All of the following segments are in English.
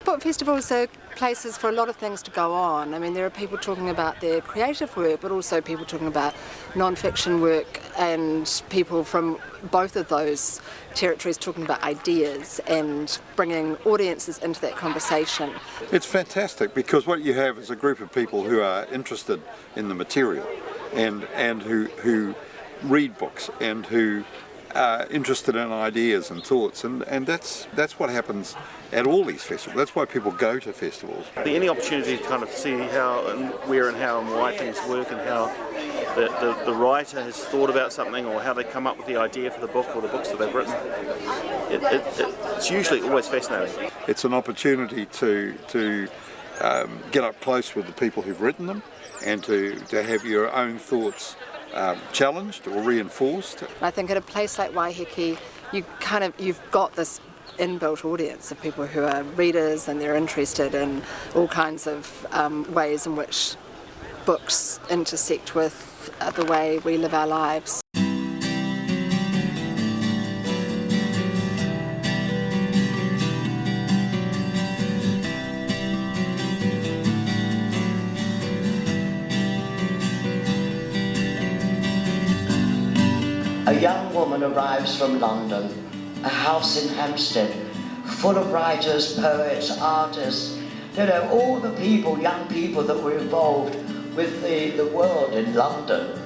Book festivals are places for a lot of things to go on. I mean, there are people talking about their creative work, but also people talking about non-fiction work, and people from both of those territories talking about ideas and bringing audiences into that conversation. It's fantastic because what you have is a group of people who are interested in the material and who read books and who are interested in ideas and thoughts, and that's what happens at all these festivals. That's why people go to festivals. Any opportunity to kind of see how and where and how and why things work, and how the writer has thought about something, or how they come up with the idea for the book or the books that they've written, it's usually always fascinating. It's an opportunity to get up close with the people who've written them, and to have your own thoughts challenged or reinforced. I think at a place like Waiheke, you've got this inbuilt audience of people who are readers, and they're interested in all kinds of ways in which books intersect with the way we live our lives. A young woman arrives from London, a house in Hampstead, full of writers, poets, artists, all the people, young people that were involved with the world in London.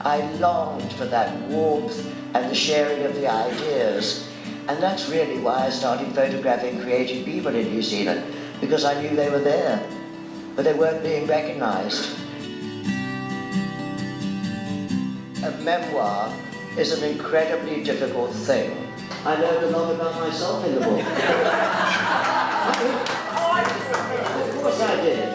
I longed for that warmth and the sharing of the ideas, and that's really why I started photographing creative people in New Zealand, because I knew they were there, but they weren't being recognised. A memoir is an incredibly difficult thing. I learned a lot about myself in the book. Of course I did.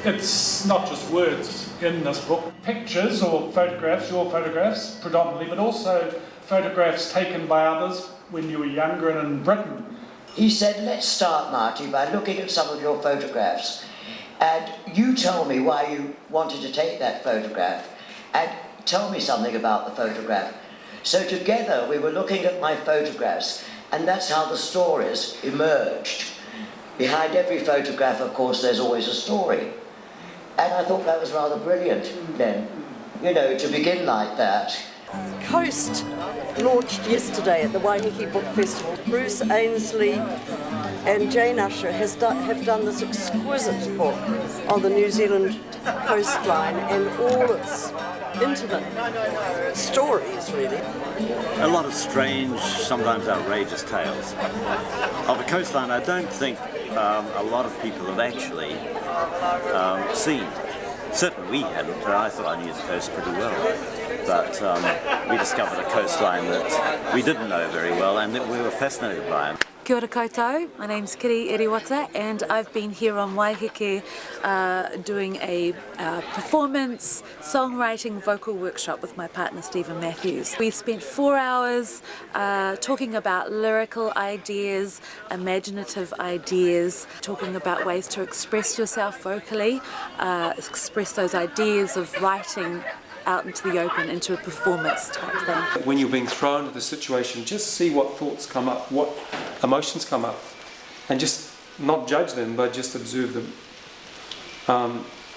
It's not just words in this book. Pictures or photographs, your photographs predominantly, but also photographs taken by others when you were younger and in Britain. He said, let's start, Marty, by looking at some of your photographs. And you tell me why you wanted to take that photograph, and tell me something about the photograph. So together we were looking at my photographs, and that's how the stories emerged. Behind every photograph, of course, there's always a story. And I thought that was rather brilliant then, to begin like that. Coast launched yesterday at the Waiheke Book Festival. Bruce Ainsley and Jane Usher have done this exquisite book on the New Zealand coastline and all its intimate stories, really. A lot of strange, sometimes outrageous tales of a coastline I don't think a lot of people have actually seen. Certainly we hadn't, but I thought I knew the coast pretty well. But we discovered a coastline that we didn't know very well and that we were fascinated by. Kia ora koutou, my name's Kiri Eriwata, and I've been here on Waiheke doing a performance, songwriting, vocal workshop with my partner Stephen Matthews. We spent 4 hours talking about lyrical ideas, imaginative ideas, talking about ways to express yourself vocally, express those ideas of writing out into the open, into a performance type thing. When you're being thrown into the situation, just see what thoughts come up, what emotions come up, and just not judge them, but just observe them,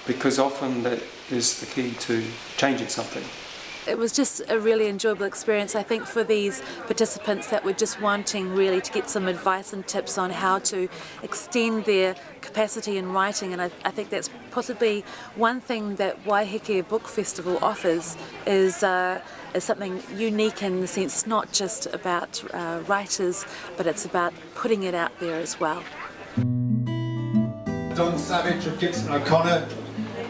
because often that is the key to changing something. It was just a really enjoyable experience, I think, for these participants that were just wanting really to get some advice and tips on how to extend their capacity in writing, and I think that's possibly one thing that Waiheke Book Festival offers is something unique in the sense it's not just about writers, but it's about putting it out there as well. Don Savage of Gibson O'Connor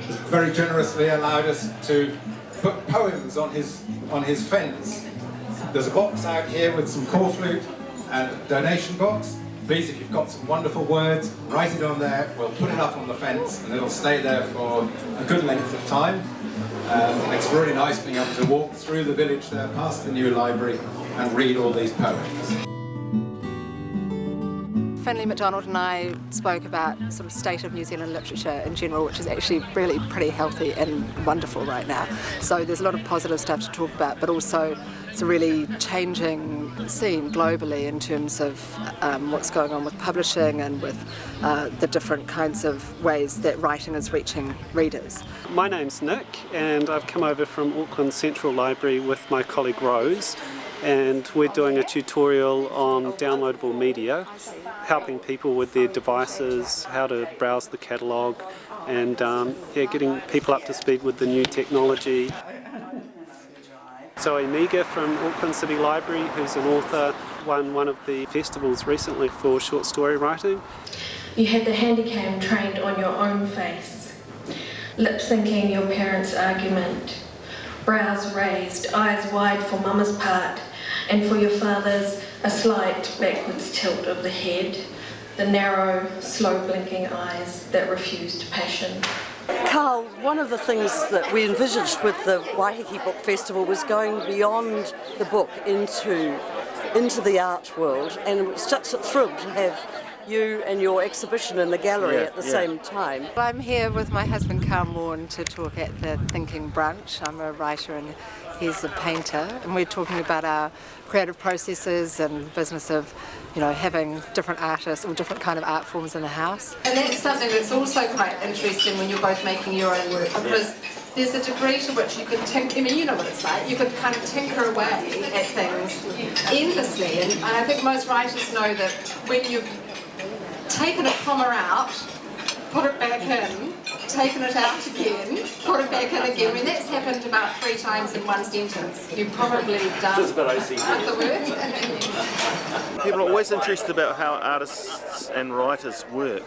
has very generously allowed us to put poems on his fence. There's a box out here with some corflute and a donation box. Please, if you've got some wonderful words, write it on there. We'll put it up on the fence and it'll stay there for a good length of time. It's really nice being able to walk through the village there, past the new library, and read all these poems. Finlay MacDonald and I spoke about sort of state of New Zealand literature in general, which is actually really pretty healthy and wonderful right now. So there's a lot of positive stuff to talk about, but also it's a really changing scene globally in terms of what's going on with publishing and with the different kinds of ways that writing is reaching readers. My name's Nick, and I've come over from Auckland Central Library with my colleague Rose, and we're doing a tutorial on downloadable media, helping people with their devices, how to browse the catalogue, and getting people up to speed with the new technology. Zoe Meager from Auckland City Library, who's an author, won one of the festivals recently for short story writing. You had the handycam trained on your own face, lip-syncing your parents' argument, brows raised, eyes wide for mama's part, and for your father's a slight backwards tilt of the head, the narrow, slow-blinking eyes that refused passion. Carl, one of the things that we envisaged with the Waiheke Book Festival was going beyond the book into the art world, and it was such a thrill to have you and your exhibition in the gallery at the same time. I'm here with my husband Carl Morn to talk at the Thinking Brunch. I'm a writer and he's a painter, and we're talking about our creative processes and business of, you know, having different artists or different kind of art forms in the house. And that's something that's also quite interesting when you're both making your own work, because there's a degree to which you could tinker, I mean, you know what it's like, you could kind of tinker away at things endlessly, and I think most writers know that when you've taken a comma out, put it back in, taken it out again, put it back in again. When that's happened about 3 times in one sentence, you've probably done the work. People are always interested about how artists and writers work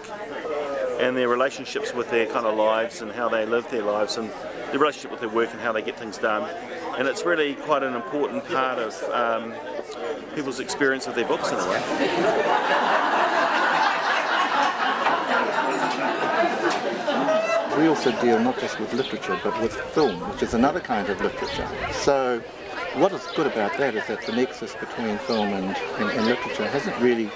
and their relationships with their kind of lives and how they live their lives and their relationship with their work and how they get things done. And it's really quite an important part of people's experience with their books in a way. We also deal not just with literature but with film, which is another kind of literature. So what is good about that is that the nexus between film and literature hasn't really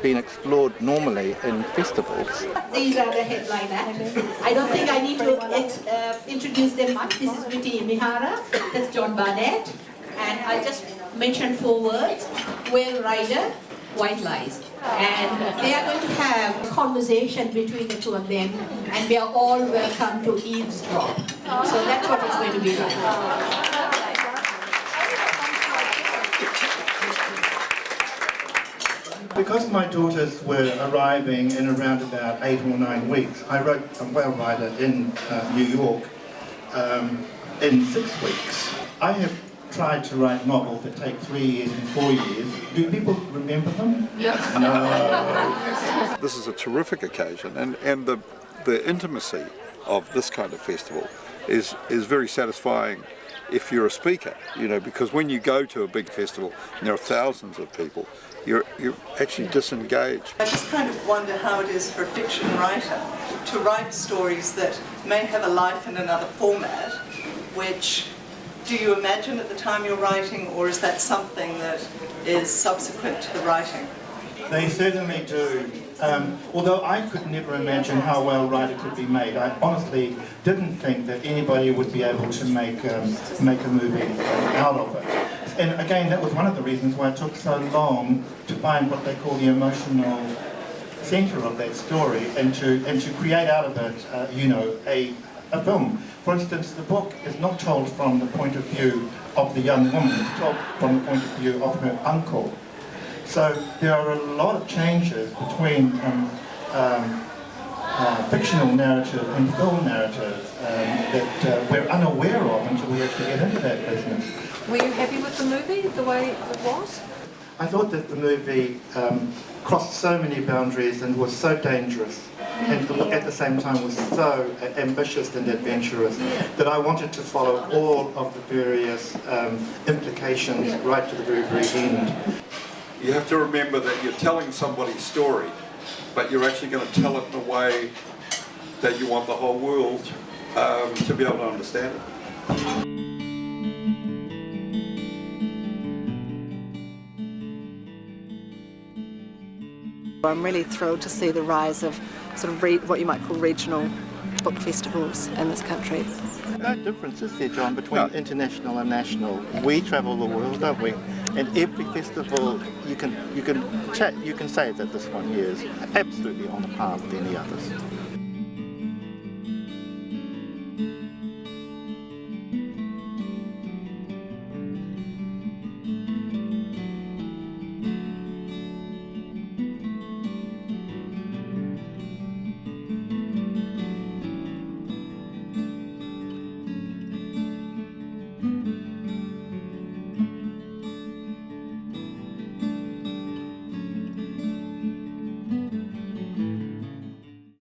been explored normally in festivals. These are the headliners. I don't think I need to introduce them much. This is Viti Mihara, that's John Barnett, and I just mentioned 4 words: Whale Rider, White Lies. And they are going to have a conversation between the 2 of them, and we are all welcome to eavesdrop. So that's what it's going to be like. Because my daughters were arriving in around about 8 or 9 weeks, I wrote A Whale Rider in New York in 6 weeks. I have tried to write novels that take 3 years and 4 years. Do people remember them? Yeah. No. This is a terrific occasion, and the intimacy of this kind of festival is very satisfying if you're a speaker, you know, because when you go to a big festival and there are thousands of people, you're actually disengaged. I just kind of wonder how it is for a fiction writer to write stories that may have a life in another format, which do you imagine at the time you're writing, or is that something that is subsequent to the writing? They certainly do. Although I could never imagine how a Whale Rider could be made. I honestly didn't think that anybody would be able to make a movie out of it. And again, that was one of the reasons why it took so long to find what they call the emotional centre of that story, and to create out of it, you know, a film. For instance, the book is not told from the point of view of the young woman, it's told from the point of view of her uncle. So there are a lot of changes between fictional narrative and film narrative that we're unaware of until we actually get into that business. Were you happy with the movie, the way it was? I thought that the movie crossed so many boundaries and was so dangerous, and at the same time was so ambitious and adventurous, that I wanted to follow all of the various implications right to the very, very end. You have to remember that you're telling somebody's story, but you're actually going to tell it in a way that you want the whole world to be able to understand it. I'm really thrilled to see the rise of sort of what you might call regional book festivals in this country. No difference, is there, John, between international and national? We travel the world, don't we? And every festival, you can say that this one here is absolutely on a par with any others.